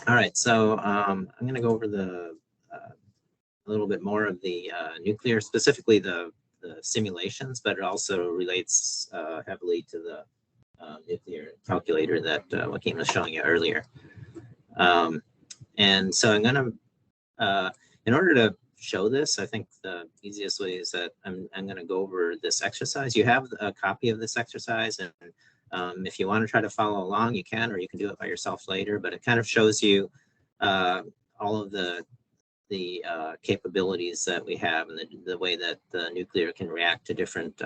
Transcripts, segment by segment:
All right, so I'm going to go over a little bit more of the nuclear, specifically the simulations, but it also relates heavily to the nuclear calculator that Joaquin was showing you earlier. And so I'm going to, in order to show this, I think the easiest way is that I'm going to go over this exercise. You have a copy of this exercise, and if you want to try to follow along, you can, or you can do it by yourself later, but it kind of shows you all of the capabilities that we have and the way that the nuclear can react to different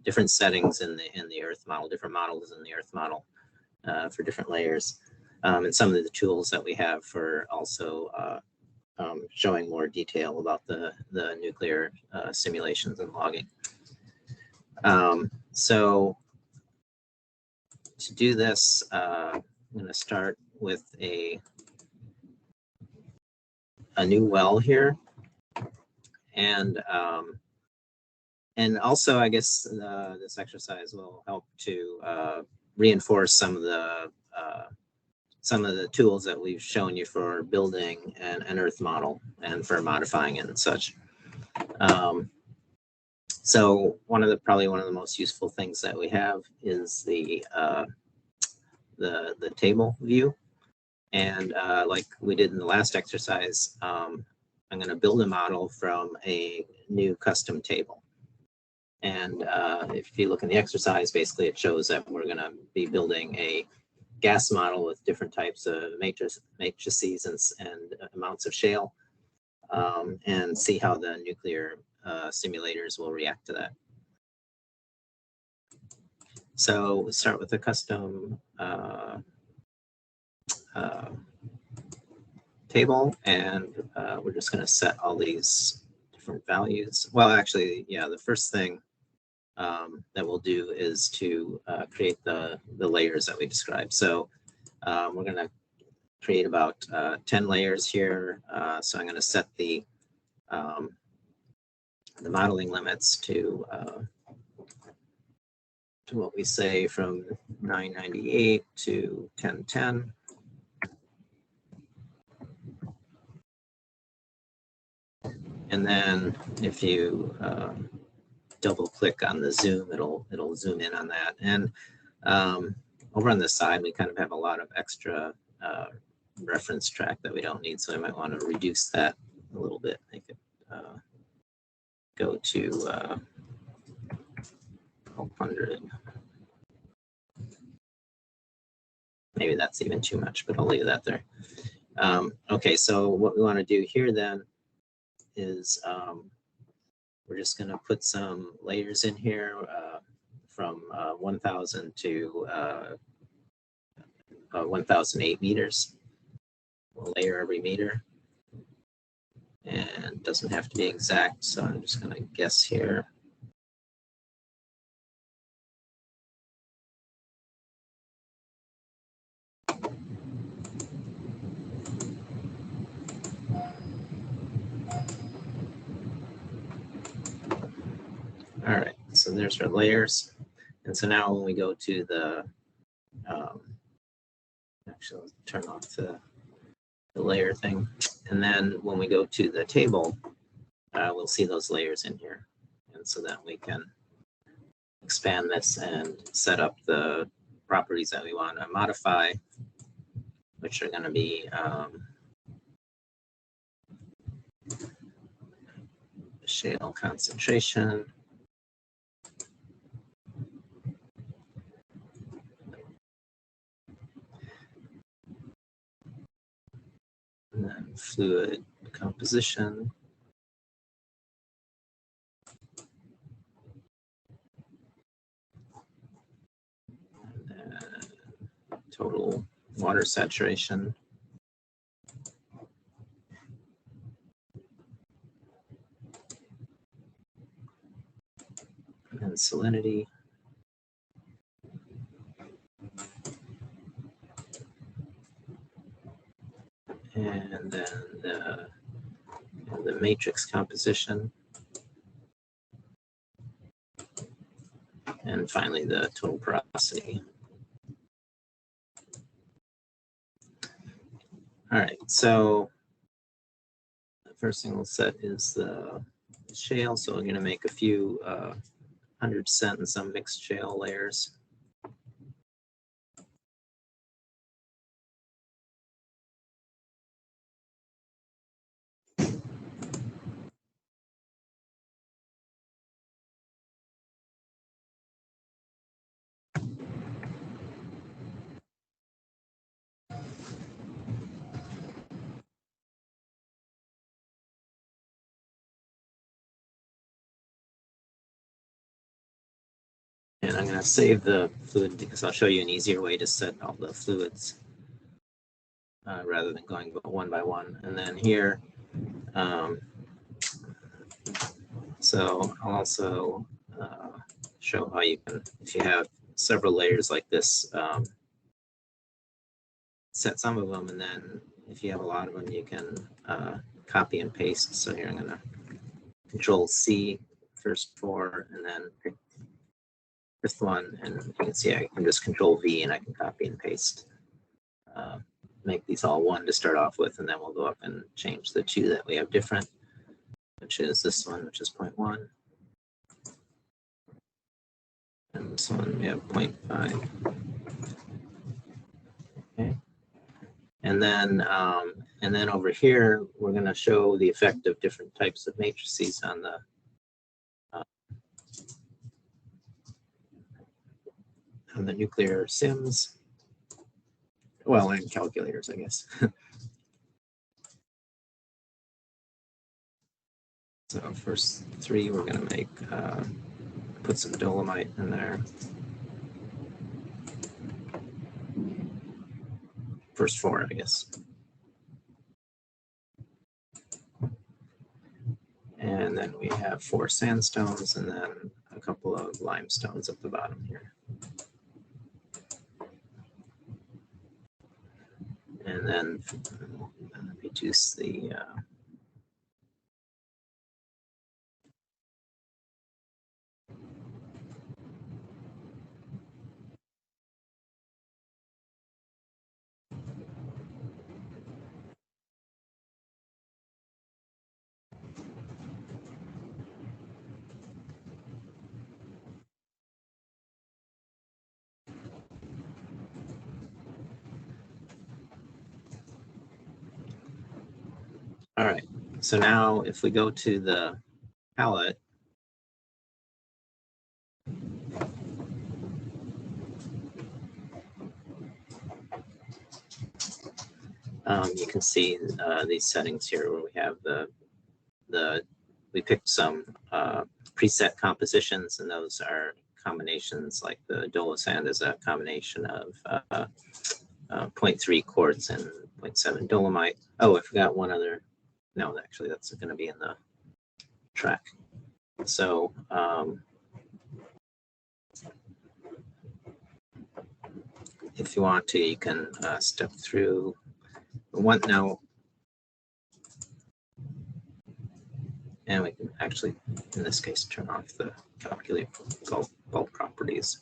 different settings in the Earth model, different models in the Earth model for different layers, and some of the tools that we have for also showing more detail about the nuclear simulations and logging. So to do this, I'm going to start with a new well here, and also I guess this exercise will help to reinforce some of the tools that we've shown you for building an Earth model and for modifying it and such. So probably one of the most useful things that we have is the table view. And like we did in the last exercise, I'm going to build a model from a new custom table. And if you look in the exercise, basically it shows that we're going to be building a gas model with different types of matrices and amounts of shale, and see how the nuclear simulators will react to that. So we'll start with a custom table, and we're just going to set all these different values. Well, actually, yeah, the first thing that we'll do is to create the layers that we described. So we're going to create about 10 layers here. So I'm going to set the modeling limits to what we say from 998 to 1010. And then if you double click on the zoom, it'll zoom in on that. And over on this side, we kind of have a lot of extra reference track that we don't need. So I might want to reduce that a little bit. Make it go to 1200. Maybe that's even too much, but I'll leave that there. Okay, so what we want to do here then is we're just going to put some layers in here from 1,000 to 1,008 meters. We'll layer every meter, and it doesn't have to be exact, so I'm just going to guess here. All right, so there's our layers. And so now when we go to the, actually let's turn off the layer thing. And then when we go to the table, we'll see those layers in here. And so then we can expand this and set up the properties that we want to modify, which are going to be shale concentration, and then fluid composition, and then total water saturation, and salinity, and then the matrix composition, and finally the total porosity. All right, so the first thing we'll set is the shale. So we're going to make a few 100% and some mixed shale layers. And I'm going to save the fluid because I'll show you an easier way to set all the fluids rather than going one by one. And then here, so I'll also show how you can, if you have several layers like this, set some of them, and then if you have a lot of them, you can copy and paste. So here I'm going to Control C, first 4, and then pick fifth one, and you can see I can just Control V and I can copy and paste. Make these all 1 to start off with, and then we'll go up and change the 2 that we have different, which is this one, which is 0.1. And this one we have 0.5. Okay. And then over here, we're going to show the effect of different types of matrices on the nuclear sims. Well, and calculators, I guess. So first 3, we're going to make, put some dolomite in there. First 4, I guess. And then we have 4 sandstones and then a couple of limestones at the bottom here. And then reduce the all right, so now if we go to the palette, you can see these settings here where we have we picked some preset compositions, and those are combinations like the dolosand is a combination of 0.3 quartz and 0.7 dolomite. Oh, I forgot one other. No, actually, that's going to be in the track. So if you want to, you can step through one now. And we can actually, in this case, turn off the calculate bulk properties.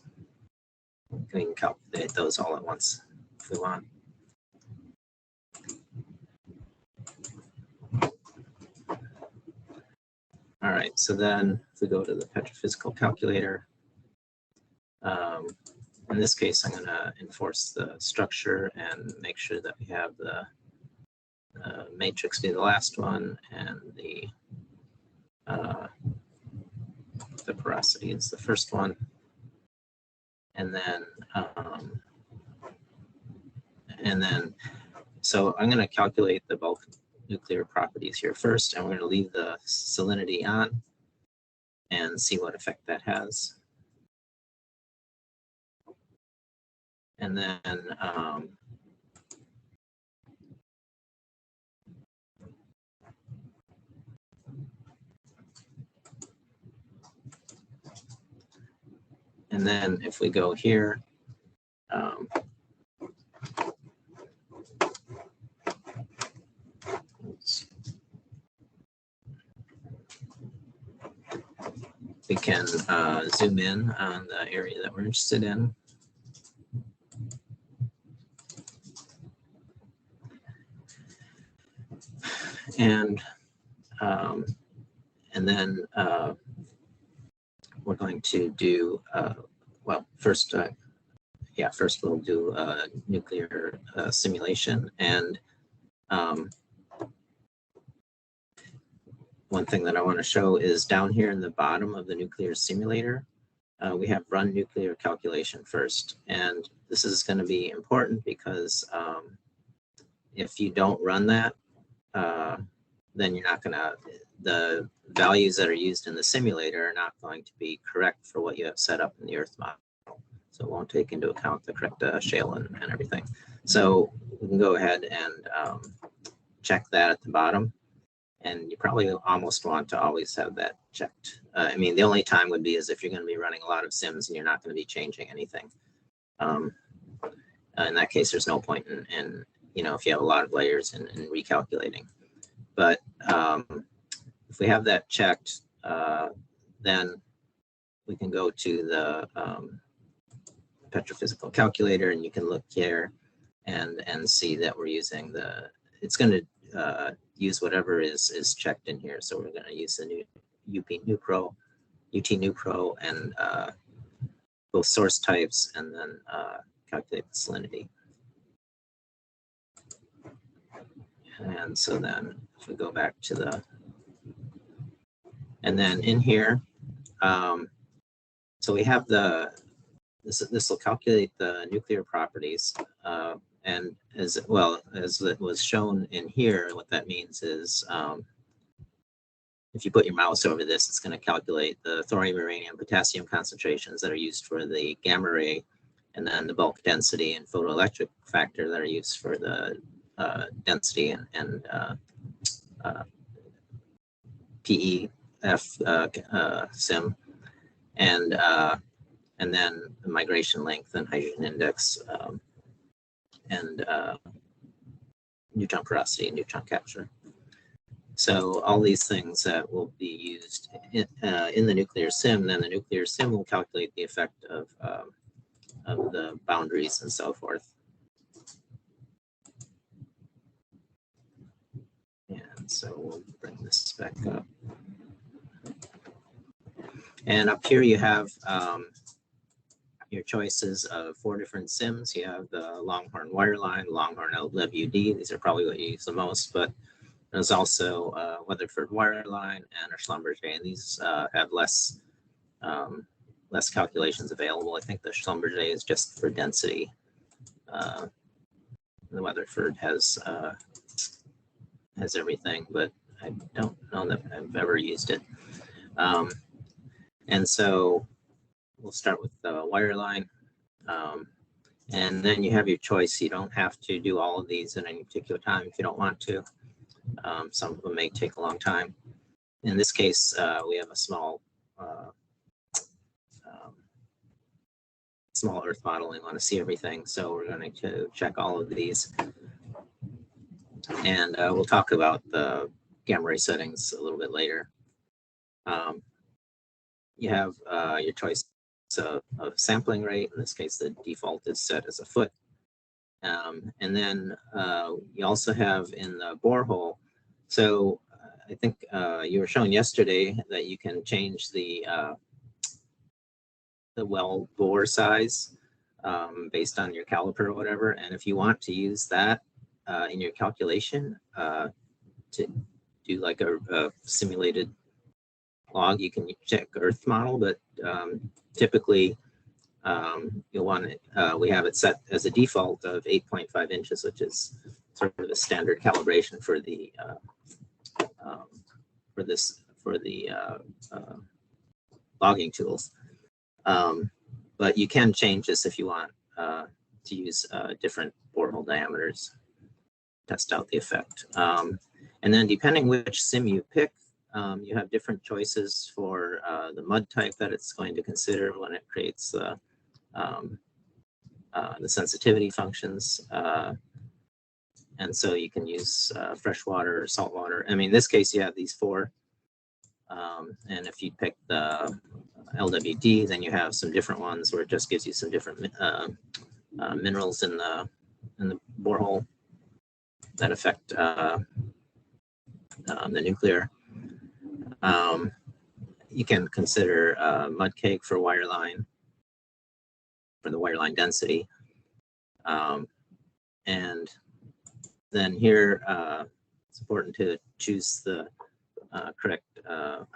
We can calculate those all at once if we want. All right, so then if we go to the petrophysical calculator, in this case, I'm going to enforce the structure and make sure that we have the matrix be the last one and the porosity is the first one. And then, so I'm going to calculate the bulk nuclear properties here first, and we're going to leave the salinity on and see what effect that has. And then if we go here, we can zoom in on the area that we're interested in. And then we're going to do, well, first we'll do a nuclear simulation. And one thing that I want to show is down here in the bottom of the nuclear simulator, we have run nuclear calculation first. And this is going to be important because if you don't run that, then you're not going to, the values that are used in the simulator are not going to be correct for what you have set up in the Earth model. So it won't take into account the correct shale and everything. So we can go ahead and check that at the bottom. And you probably almost want to always have that checked. I mean, the only time would be is if you're going to be running a lot of sims and you're not going to be changing anything. In that case, there's no point in you know, if you have a lot of layers and recalculating. But if we have that checked, then we can go to the petrophysical calculator, and you can look here and see that we're using the, it's going to use whatever is checked in here. So we're going to use the new UT NuPro and both source types, and then calculate the salinity. And so then if we go back to the, and then in here, so we have the, this will calculate the nuclear properties. And as well as it was shown in here, what that means is if you put your mouse over this, it's going to calculate the thorium, uranium, potassium concentrations that are used for the gamma ray, and then the bulk density and photoelectric factor that are used for the density and PEF sim, and then the migration length and hydrogen index, and neutron porosity and neutron capture. So all these things that will be used in the nuclear sim, then the nuclear sim will calculate the effect of the boundaries and so forth. And so we'll bring this back up. And up here you have your choices of 4 different sims. You have the Longhorn Wireline, Longhorn LWD. These are probably what you use the most, but there's also Weatherford Wireline and our Schlumberger, and these have less calculations available. I think the Schlumberger is just for density. The Weatherford has everything, but I don't know that I've ever used it. And so we'll start with the Wireline. And then you have your choice. You don't have to do all of these at any particular time if you don't want to. Some of them may take a long time. In this case, we have a small Earth model. We want to see everything, so we're going to check all of these. And we'll talk about the gamma ray settings a little bit later. You have your choice of sampling rate. In this case, the default is set as a foot. And then you also have in the borehole. So I think you were showing yesterday that you can change the well bore size based on your caliper or whatever. And if you want to use that in your calculation to do like a simulated log, you can check Earth model, but typically you'll want it, we have it set as a default of 8.5 inches, which is sort of the standard calibration for the logging tools. But you can change this if you want to use different borehole diameters, test out the effect. And then depending which sim you pick, you have different choices for the mud type that it's going to consider when it creates the sensitivity functions. And so you can use freshwater or saltwater. I mean, in this case, you have these 4. And if you pick the LWD, then you have some different ones where it just gives you some different minerals in the borehole that affect the nuclear. You can consider Mudcake for wireline, for the wireline density. And then here, it's important to choose the correct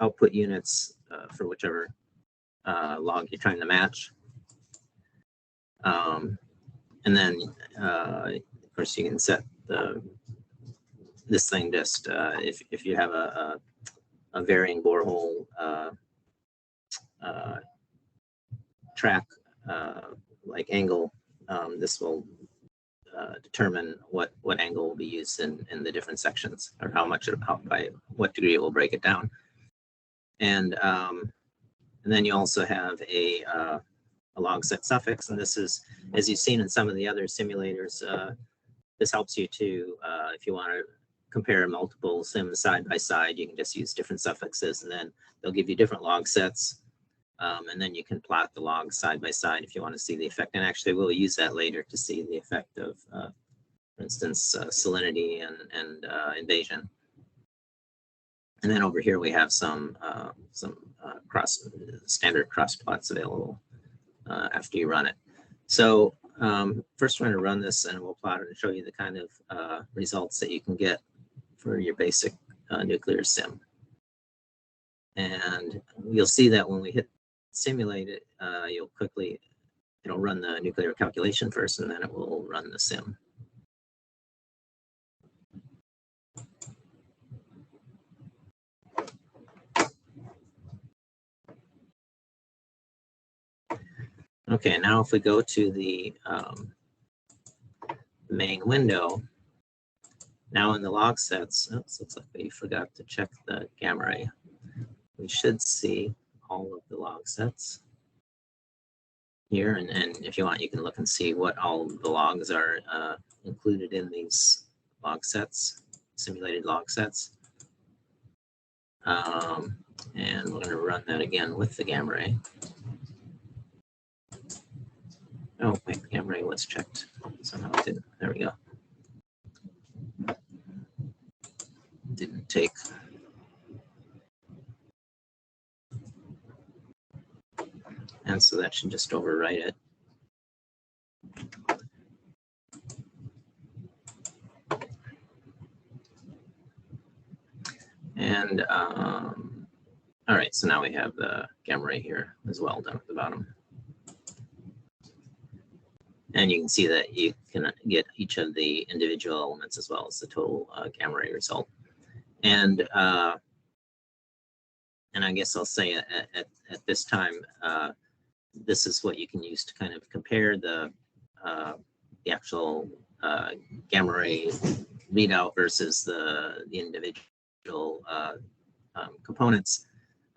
output units for whichever log you're trying to match. And then, of course, you can set this thing just if you have a varying borehole track like angle, this will determine what angle will be used in the different sections, or how by what degree it will break it down. And then you also have a log set suffix, and this is, as you've seen in some of the other simulators, this helps you to, if you want to compare multiple sims side by side, you can just use different suffixes, and then they'll give you different log sets. And then you can plot the logs side by side if you want to see the effect. And actually, we'll use that later to see the effect of, for instance, salinity and invasion. And then over here we have some standard cross plots available after you run it. So first we're going to run this, and we'll plot it and show you the kind of results that you can get for your basic nuclear sim. And you'll see that when we hit simulate it, it'll run the nuclear calculation first, and then it will run the sim. Okay, now if we go to the main window, now in the log sets, oops, looks like we forgot to check the gamma ray. We should see all of the log sets here, and if you want, you can look and see what all the logs are included in these log sets, simulated log sets. And we're going to run that again with the gamma ray. Oh, wait, the gamma ray was checked. Somehow it didn't. There we go. Didn't take. And so that should just overwrite it. And all right, so now we have the gamma ray here as well down at the bottom. And you can see that you can get each of the individual elements as well as the total gamma ray result. And I guess I'll say at this time, this is what you can use to kind of compare the actual gamma ray readout versus the individual components.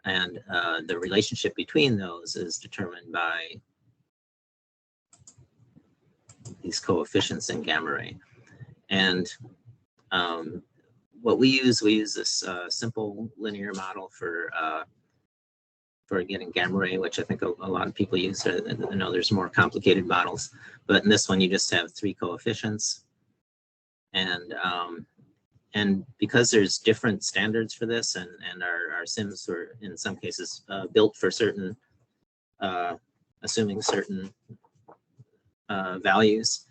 And the relationship between those is determined by these coefficients in gamma ray. And what we use this simple linear model for getting gamma ray, which I think a lot of people use. I know there's more complicated models, but in this one you just have 3 coefficients. And because there's different standards for this, and our sims were in some cases built for certain, assuming certain values,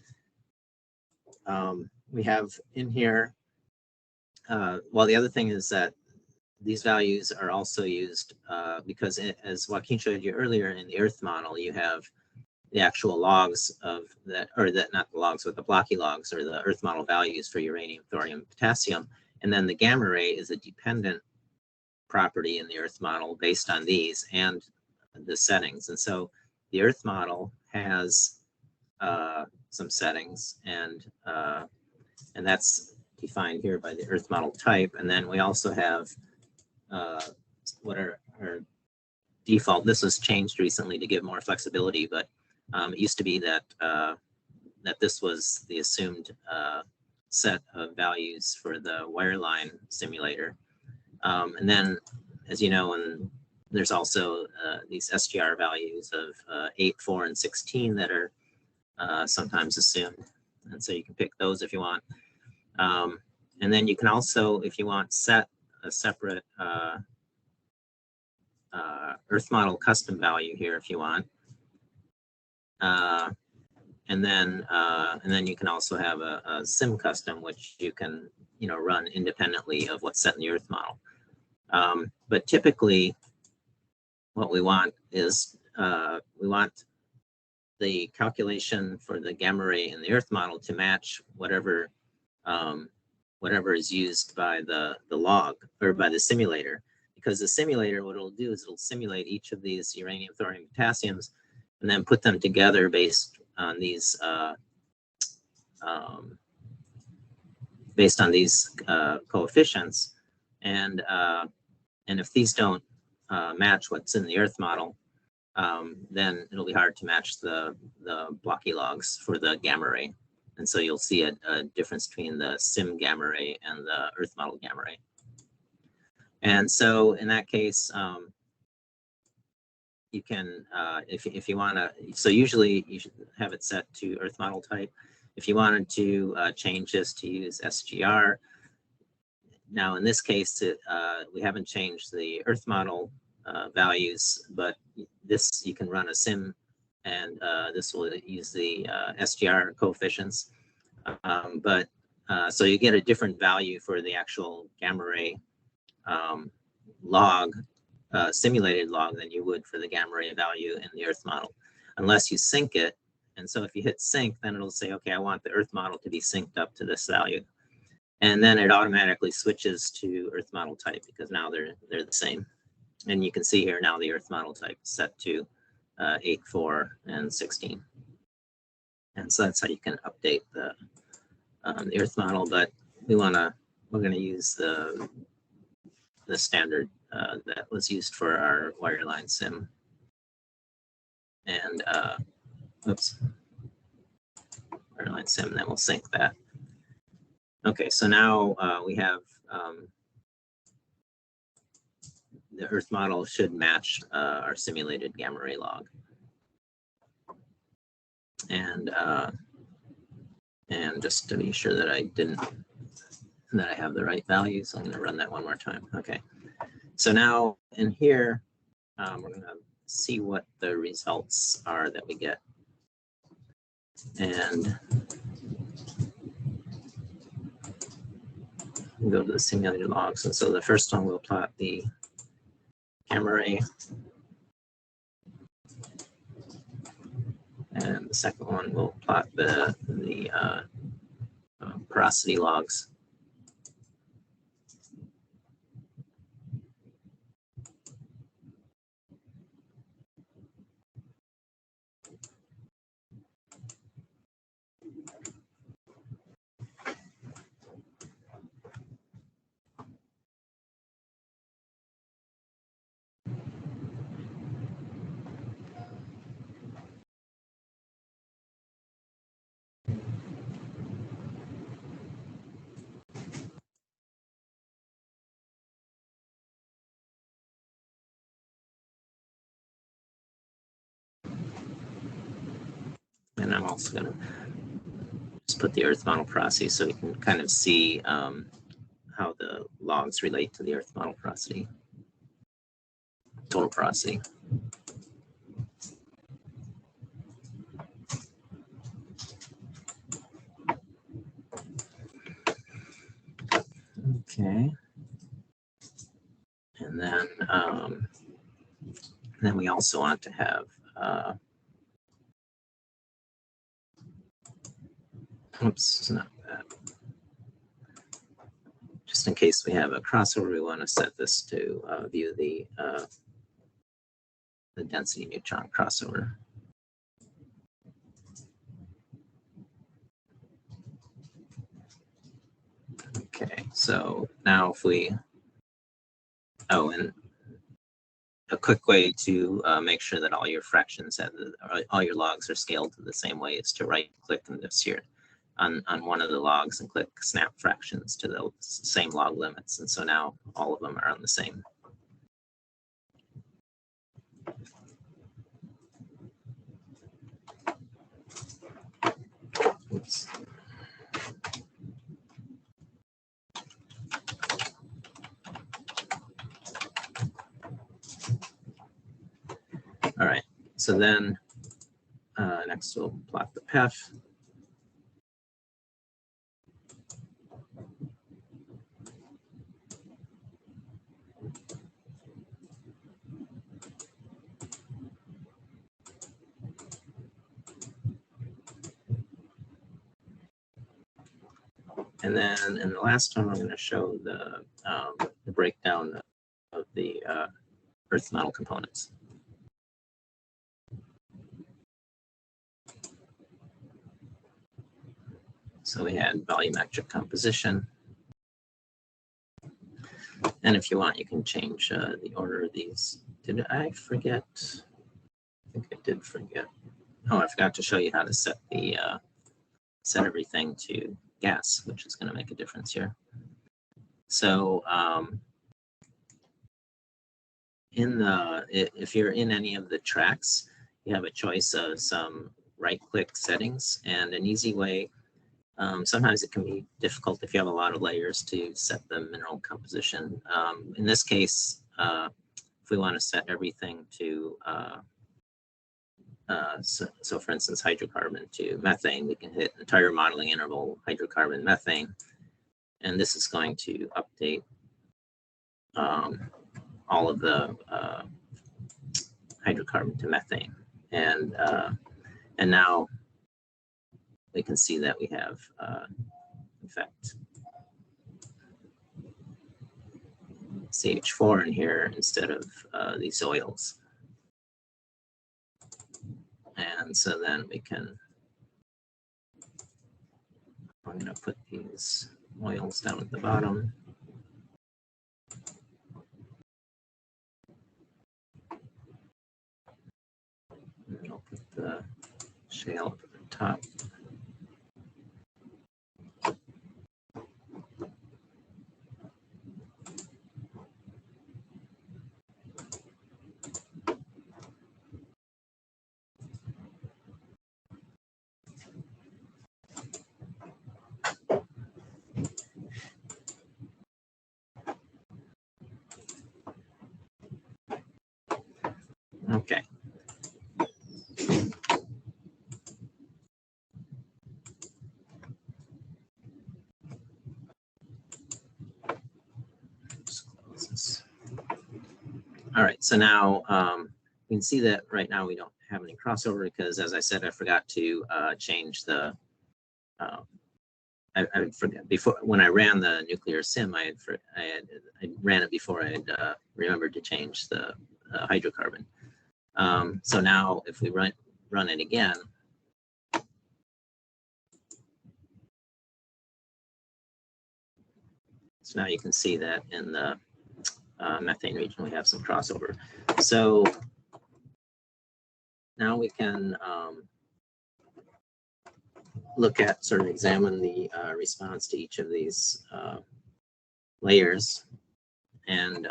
we have in here, well, the other thing is that these values are also used because as Joaquin showed you earlier in the Earth model, you have the actual logs of that, or that not the logs, but the blocky logs, or the Earth model values for uranium, thorium, potassium. And then the gamma ray is a dependent property in the Earth model based on these and the settings. And so the Earth model has some settings, and that's defined here by the Earth model type. And then we also have what are our default. This was changed recently to give more flexibility, but it used to be that that this was the assumed set of values for the wireline simulator. And then, as you know, and there's also these SGR values of 8, 4, and 16 that are sometimes assumed. And so you can pick those if you want. And then you can also, if you want, set a separate Earth model custom value here if you want. And then you can also have a sim custom, which you can run independently of what's set in the Earth model. But typically, what we want is we want the calculation for the gamma ray in the Earth model to match whatever is used by the log or by the simulator, because the simulator, what it'll do is it'll simulate each of these uranium, thorium, potassiums, and then put them together based on these coefficients, and if these don't match what's in the Earth model, then it'll be hard to match the blocky logs for the gamma ray. And so you'll see a difference between the sim gamma ray and the Earth model gamma ray. And so in that case, you can, if you want to, so usually you should have it set to Earth model type. If you wanted to change this to use SGR, now in this case, we haven't changed the Earth model values, but this you can run a sim, and this will use the SGR coefficients. So you get a different value for the actual gamma ray log, simulated log, than you would for the gamma ray value in the Earth model, unless you sync it. And so if you hit sync, then it'll say, okay, I want the Earth model to be synced up to this value. And then it automatically switches to Earth model type, because now they're the same. And you can see here now the Earth model type is set to 8, 4, and 16. And so that's how you can update the Earth model. But we're going to use the standard that was used for our wireline sim. And wireline sim, and then we'll sync that. Okay, so now we have the Earth model should match our simulated gamma ray log. And just to be sure that I have the right values, I'm going to run that one more time. Okay, so now in here, we're going to see what the results are that we get. And we'll go to the simulated logs. And so the first one, we'll plot the gamma ray. And the second one, we'll plot the porosity logs. And I'm also going to just put the Earth model porosity so we can kind of see how the logs relate to the Earth model porosity, total porosity. Okay. And then we also want to have oops, not that. Just in case we have a crossover, we want to set this to view the density neutron crossover. Okay, so now if we, and a quick way to make sure that all your fractions have all your logs are scaled to the same way is to right click in this here on one of the logs and click snap fractions to the same log limits. And so now all of them are on the same. Oops. So then next we'll plot the PEF. And then in the last one, I'm going to show the breakdown of the Earth model components. So we had volumetric composition. And if you want, you can change the order of these. Did I forget? I think I did forget. Oh, I forgot to show you how to set the set everything to gas, which is going to make a difference here. So if you're in any of the tracks, you have a choice of some right-click settings, and an easy way. Sometimes it can be difficult if you have a lot of layers to set the mineral composition. In this case, if we want to set everything to, so for instance, hydrocarbon to methane, we can hit entire modeling interval, hydrocarbon, methane, and this is going to update all of the hydrocarbon to methane. And now we can see that we have, in fact, CH4 in here instead of these oils. And so then we can, I'm going to put these oils down at the bottom. And I'll put the shale up at the top. Okay. Just close this. All right, so now you can see that right now we don't have any crossover because, as I said, I forgot to change the. I forgot before when I ran the nuclear sim. I ran it before I had remembered to change the hydrocarbon. So now, if we run it again, so now you can see that in the methane region we have some crossover. So now we can look at, sort of examine the response to each of these layers, and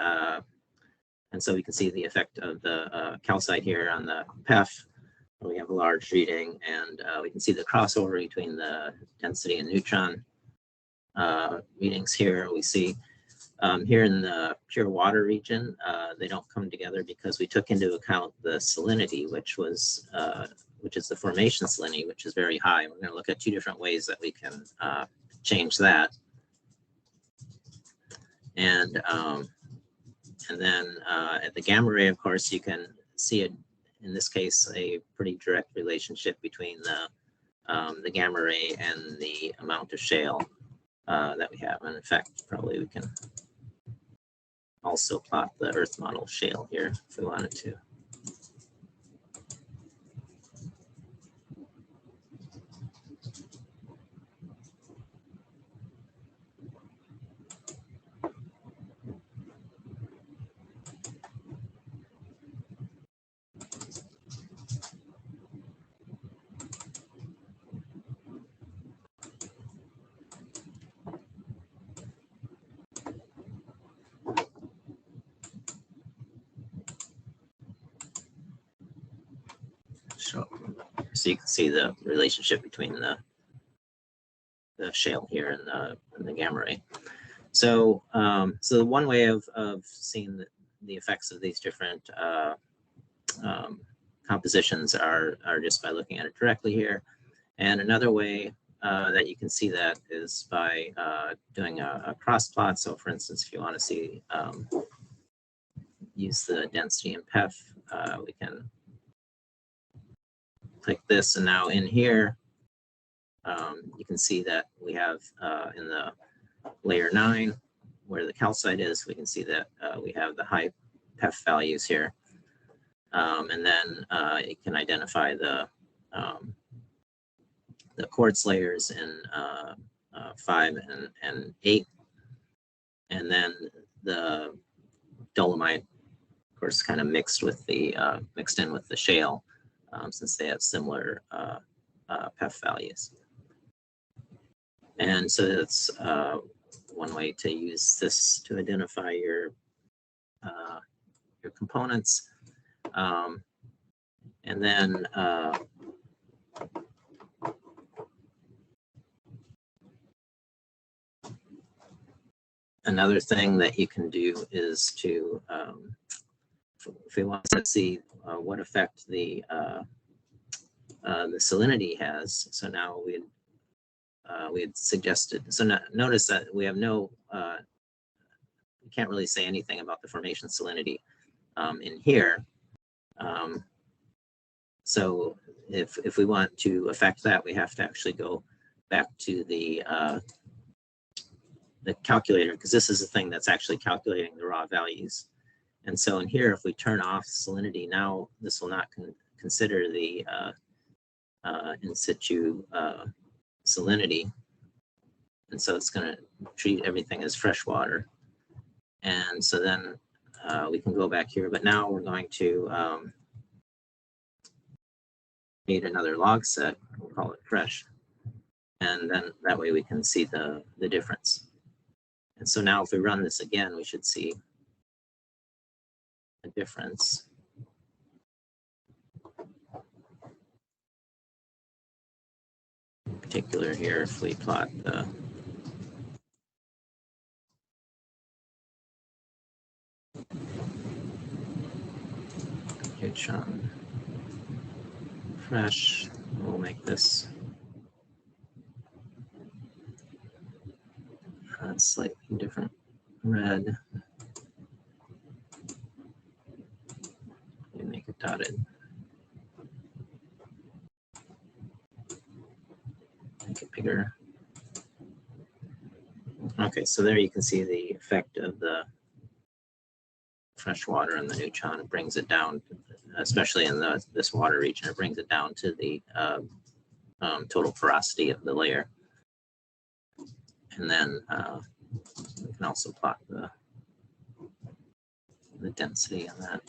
so we can see the effect of the calcite here on the PEF. We have a large reading, and we can see the crossover between the density and neutron readings here. We see here in the pure water region, they don't come together because we took into account the salinity, which is the formation salinity, which is very high. We're going to look at two different ways that we can change that. And then at the gamma ray, of course, you can see it, in this case, a pretty direct relationship between the gamma ray and the amount of shale that we have. And in fact, probably we can also plot the Earth model shale here if we wanted to. So you can see the relationship between the shale here and the gamma ray. So so one way of seeing the effects of these different compositions are just by looking at it directly here. And another way that you can see that is by doing a cross plot. So for instance, if you want to see, use the density in PEF, we can click this, and now in here, you can see that we have in the layer 9, where the calcite is, we can see that we have the high PEF values here. And then you can identify the quartz layers in 5 and 8. And then the dolomite, of course, kind of mixed with the mixed in with the shale, since they have similar PEF values. And so that's one way to use this to identify your components. And then another thing that you can do is to, if we want to see what effect the salinity has. So now we had suggested. So notice that we have no. We can't really say anything about the formation salinity in here. So if we want to affect that, we have to actually go back to the calculator, because this is the thing that's actually calculating the raw values. And so in here, if we turn off salinity, now this will not consider the in situ salinity. And so it's going to treat everything as fresh water. And so then we can go back here, but now we're going to create another log set. We'll call it fresh. And then that way we can see the difference. And so now if we run this again, we should see a difference. In particular here, if we plot the neutron fresh, we'll make this slightly different red. And make it dotted. Make it bigger. Okay, so there you can see the effect of the fresh water and the neutron. It brings it down, especially in this water region, it brings it down to the total porosity of the layer. And then we can also plot the density on that.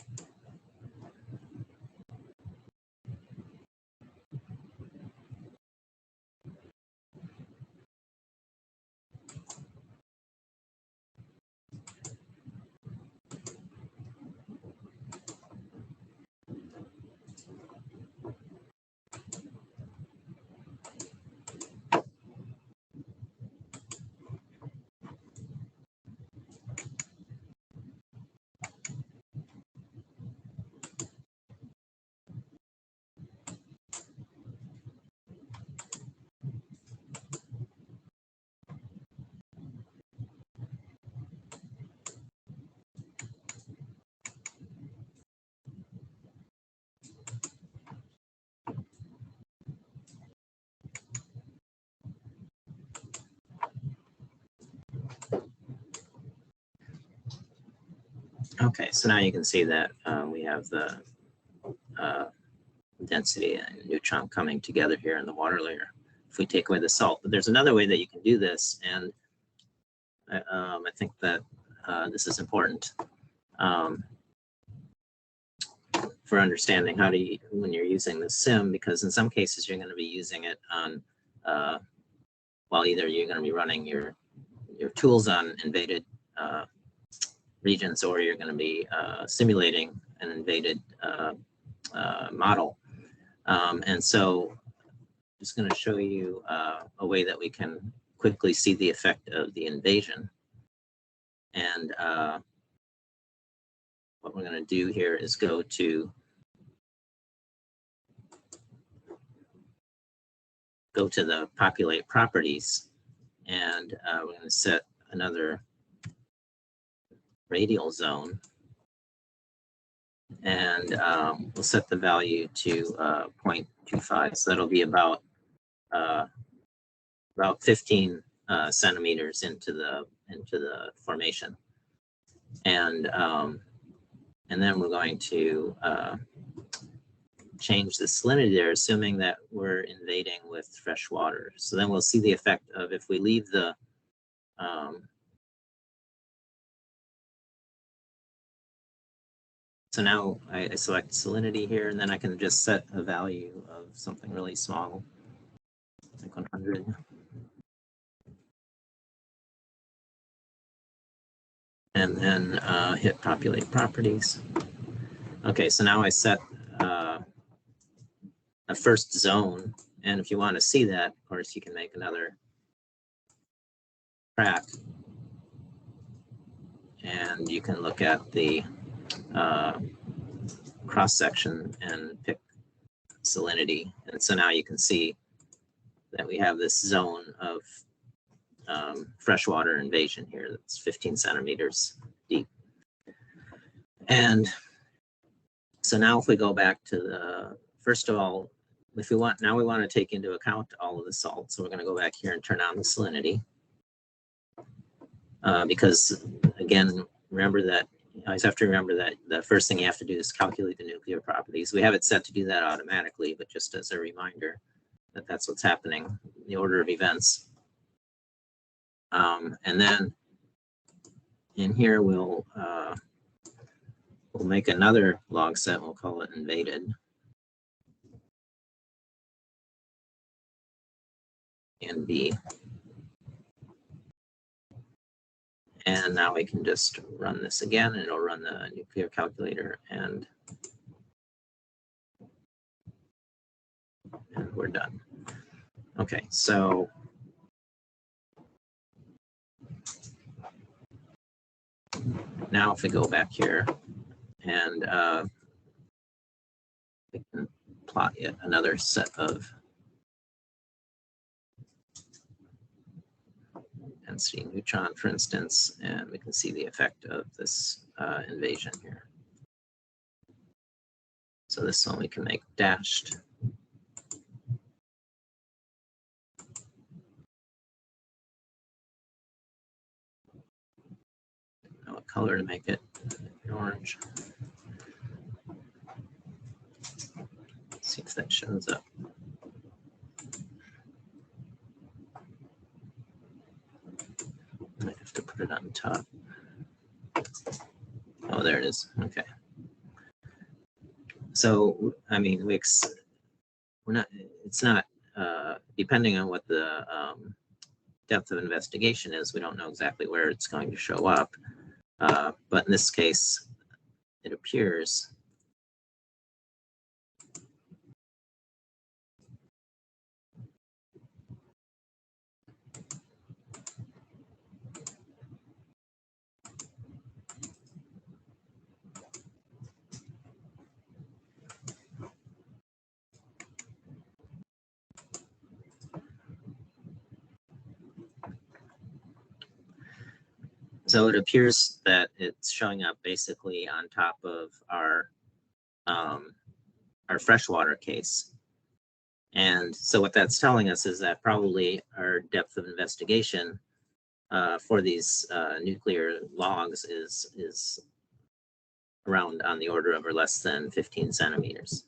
Okay, so now you can see that we have the density and neutron coming together here in the water layer if we take away the salt. But there's another way that you can do this, and I think that this is important for understanding how to, when you're using the sim, because in some cases you're going to be using it on, well, either you're going to be running your tools on invaded regions, or you're going to be simulating an invaded model. And so I'm just going to show you a way that we can quickly see the effect of the invasion. And what we're going to do here is go to go to the populate properties, and we're going to set another radial zone, and we'll set the value to 0.25. So that'll be about 15 centimeters into the formation, and then we're going to change the salinity there, assuming that we're invading with fresh water. So then we'll see the effect of if we leave the so now I select salinity here, and then I can just set a value of something really small, like 100. And then hit populate properties. Okay, so now I set a first zone, and if you want to see that, of course, you can make another track, and you can look at the cross section and pick salinity, and so now you can see that we have this zone of freshwater invasion here that's 15 centimeters deep. And so now if we go back to the, first of all, if we want, now we want to take into account all of the salt. So we're going to go back here and turn on the salinity. Because again, remember that, you always have to remember that the first thing you have to do is calculate the nuclear properties. We have it set to do that automatically, but just as a reminder that that's what's happening, the order of events. And then in here, we'll make another log set. We'll call it invaded. And B. And now we can just run this again, and it'll run the nuclear calculator, and we're done. Okay, so now if we go back here and we can plot yet another set of density neutron, for instance, and we can see the effect of this invasion here. So this one we can make dashed. Now what color to make it? Orange. Let's see if that shows up. I might have to put it on top. Oh, there it is. Okay. So, I mean, we're not, it's not, depending on what the depth of investigation is, we don't know exactly where it's going to show up. But in this case, it appears that it's showing up basically on top of our freshwater case. And so what that's telling us is that probably our depth of investigation for these nuclear logs is around on the order of or less than 15 centimeters.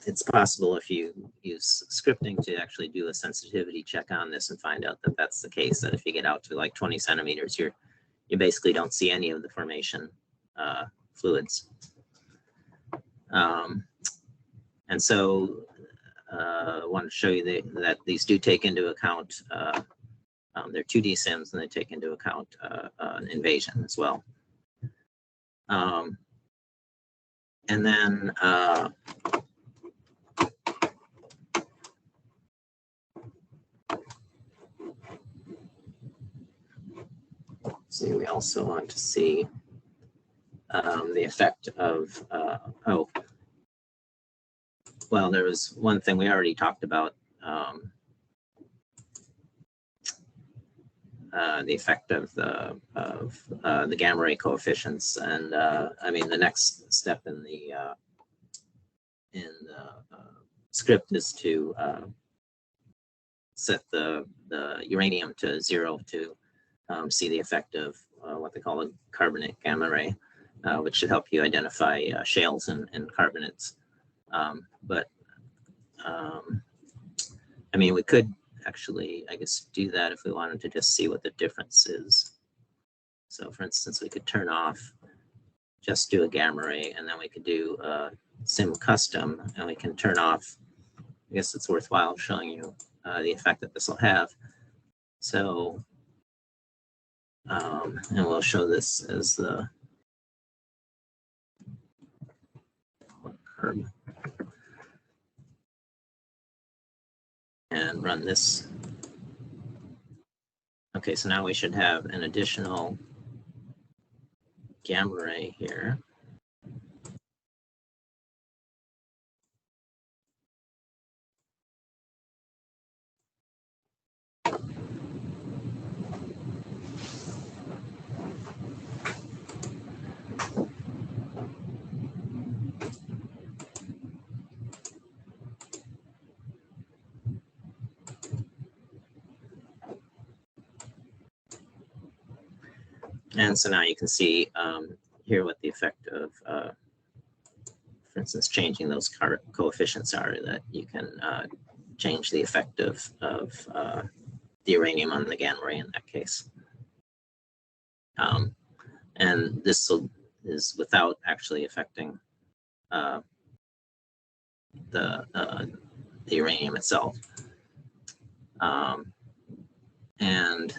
It's possible if you use scripting to actually do a sensitivity check on this and find out that that's the case, that if you get out to like 20 centimeters, you basically don't see any of the formation fluids. And so I want to show you that these do take into account, they're 2D sims, and they take into account an invasion as well. And then see, we also want to see the effect of, well, there was one thing we already talked about, the effect of the gamma ray coefficients, and I mean the next step in the script is to set the uranium to 0 to see the effect of what they call a carbonate gamma ray, which should help you identify shales and carbonates. I mean, we could actually, I guess, do that if we wanted to just see what the difference is. So for instance, we could turn off, just do a gamma ray, and then we could do sim custom, and we can turn off. I guess it's worthwhile showing you the effect that this will have. So, and we'll show this as the curve. And run this. Okay, so now we should have an additional gamma ray here. And so now you can see here what the effect of, for instance, changing those coefficients are, that you can change the effect of the uranium on the gamma ray in that case. And this is without actually affecting the uranium itself. And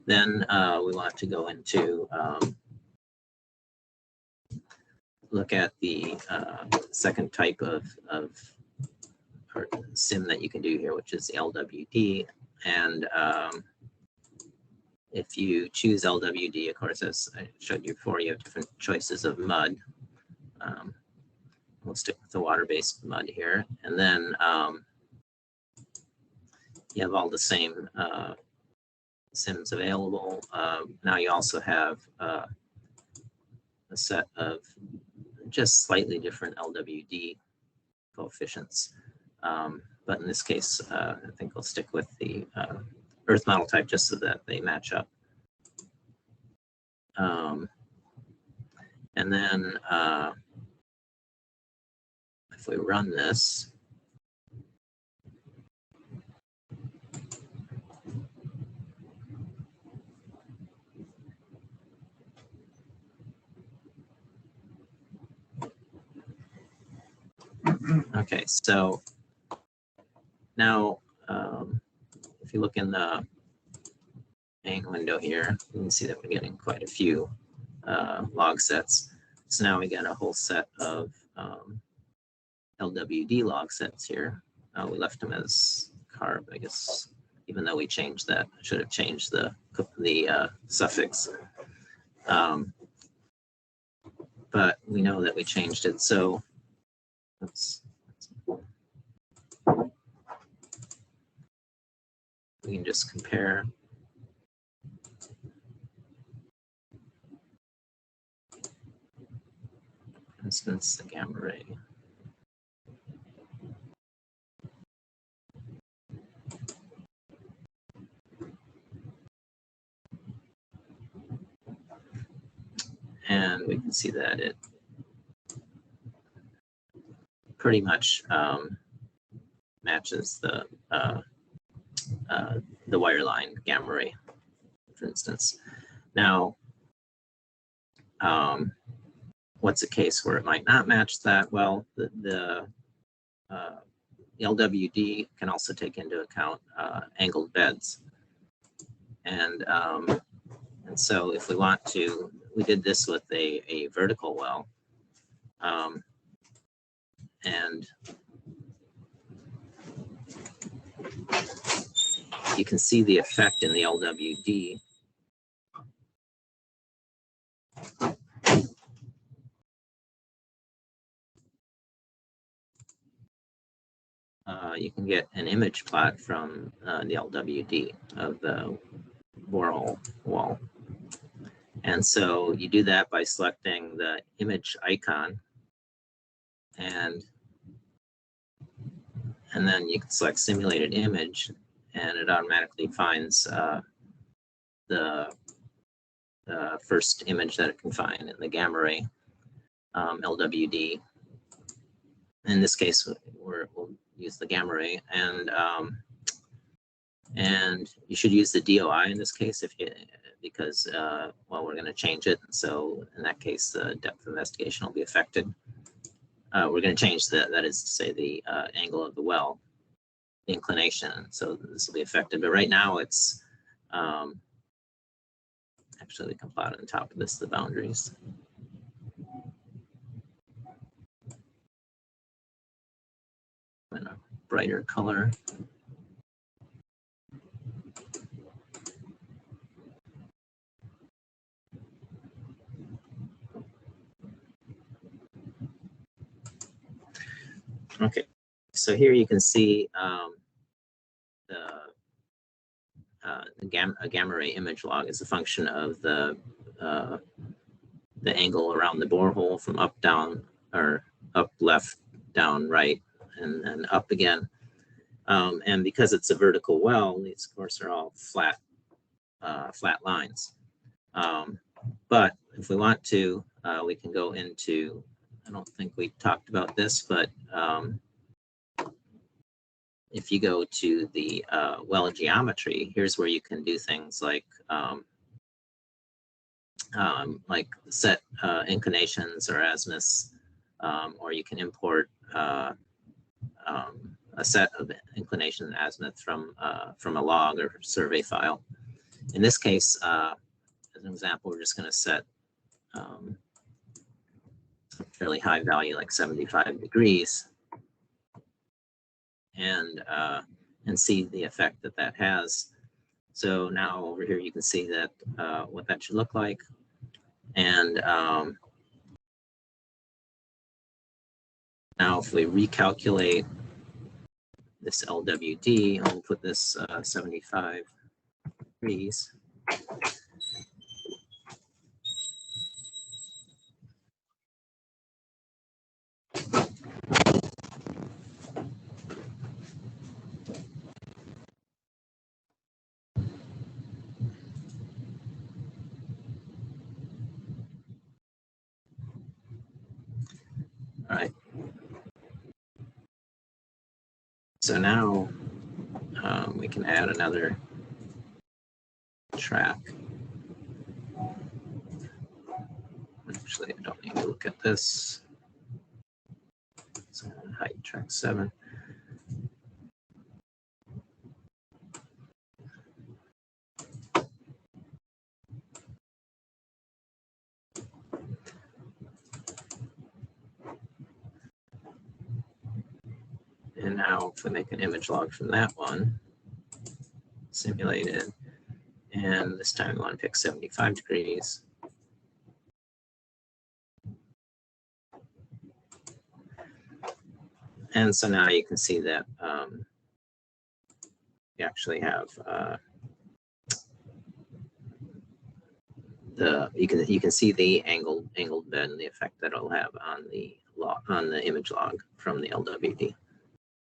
then we want to go into look at the second type of sim that you can do here, which is LWD. And if you choose LWD, of course, as I showed you before, you have different choices of mud. We'll stick with the water-based mud here. And then you have all the same sims available. Now you also have a set of just slightly different LWD coefficients. But in this case, I think we'll stick with the Earth model type just so that they match up. And then if we run this, okay, so now if you look in the main window here, you can see that we're getting quite a few log sets. So now we got a whole set of LWD log sets here. We left them as carb, I guess, even though we changed that. I should have changed the suffix. But we know that we changed it, so we can just compare. For instance, the gamma ray. And we can see that it pretty much matches the wireline gamma ray, for instance. Now, what's a case where it might not match that? Well, the LWD can also take into account angled beds. And so if we want to, we did this with a vertical well. And you can see the effect in the LWD. you can get an image plot from the LWD of the borehole wall. And so you do that by selecting the image icon, and then you can select simulated image, and it automatically finds the first image that it can find in the gamma ray LWD. In this case, we'll use the gamma ray, and you should use the DOI in this case because well, we're going to change it. So in that case, the depth of investigation will be affected. We're going to change that is to say the angle of the well, the inclination. So this will be affected. But right now it's actually we can plot on top of this the boundaries. In a brighter color. Okay, so here you can see a gamma ray image log is a function of the angle around the borehole from up, down, or up, left, down, right, and up again. And because it's a vertical well, these, of course, are all flat lines. But if we want to, we can go into, I don't think we talked about this, but if you go to the well geometry, here's where you can do things like set inclinations or azimuths, or you can import a set of inclination and azimuth from a log or survey file. In this case, as an example, we're just going to set a fairly high value, like 75 degrees, and see the effect that has. So now over here you can see that what that should look like. And now if we recalculate this LWD, I'll put this 75 degrees. All right. So now we can add another track. Actually, I don't need to look at this. So height track 7. And now if we make an image log from that one, simulated, and this time we want to pick 75 degrees. And so now you can see that we actually have you can see the angled bed and the effect that it'll have on the image log from the LWD.